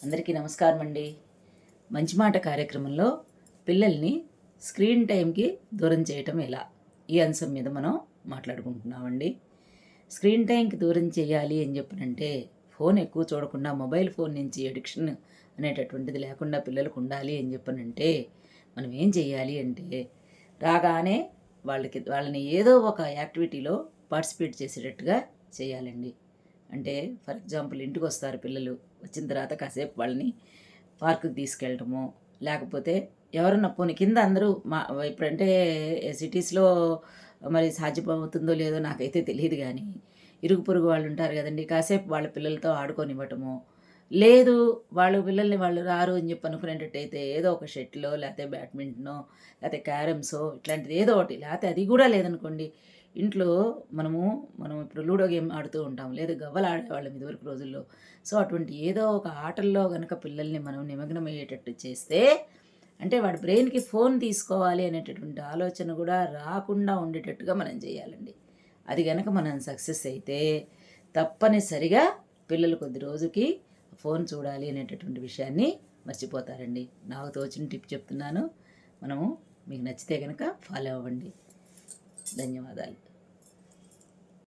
అందరికీ నమస్కారం అండి. మంచి మాట కార్యక్రమంలో పిల్లల్ని స్క్రీన్ టైంకి దూరం చేయటం ఎలా, ఈ అంశం మీద మనం మాట్లాడుకుంటున్నామండి. స్క్రీన్ టైంకి దూరం చేయాలి అని చెప్పనంటే ఫోన్ ఎక్కువ చూడకుండా మొబైల్ ఫోన్ నుంచి అడిక్షన్ అనేటటువంటిది లేకుండా పిల్లలకు ఉండాలి అని చెప్పనంటే మనం ఏం చేయాలి అంటే రాగానే వాళ్ళని ఏదో ఒక యాక్టివిటీలో పార్టిసిపేట్ చేసేటట్టుగా చేయాలండి. అంటే ఫర్ ఎగ్జాంపుల్ ఇంటికి వస్తారు పిల్లలు, వచ్చిన తర్వాత కాసేపు వాళ్ళని పార్కుకి తీసుకెళ్ళటము, లేకపోతే ఎవరన్నా పోనీ కింద అందరూ ఇప్పుడంటే సిటీస్లో మరి సాధ్యమవుతుందో లేదో నాకైతే తెలియదు, కానీ ఇరుగు పొరుగు వాళ్ళు ఉంటారు కదండి, కాసేపు వాళ్ళ పిల్లలతో ఆడుకొనివ్వటము. లేదు వాళ్ళు పిల్లల్ని వాళ్ళు రారు అని చెప్పి అనుకునేటట్టయితే ఏదో ఒక షటిలో, లేకపోతే బ్యాడ్మింటనో, లేకపోతే క్యారమ్సో ఇట్లాంటిది ఏదో ఒకటి, లేకపోతే అది కూడా లేదనుకోండి ఇంట్లో మనం ఇప్పుడు లూడో గేమ్ ఆడుతూ ఉంటాం, లేదా గవ్వలు ఆడేవాళ్ళం ఇదివరకు రోజుల్లో. సో అటువంటి ఏదో ఒక ఆటల్లో కనుక పిల్లల్ని మనం నిమగ్నమయ్యేటట్టు చేస్తే, అంటే వాడి బ్రెయిన్కి ఫోన్ తీసుకోవాలి అనేటటువంటి ఆలోచన కూడా రాకుండా ఉండేటట్టుగా మనం చేయాలండి. అది కనుక మనం సక్సెస్ అయితే తప్పనిసరిగా పిల్లలు కొద్ది రోజుకి ఫోన్ చూడాలి అనేటటువంటి విషయాన్ని మర్చిపోతారండి. నాకు తోచిన టిప్ చెప్తున్నాను, మీకు నచ్చితే కనుక ఫాలో అవ్వండి. ధన్యవాదాలు.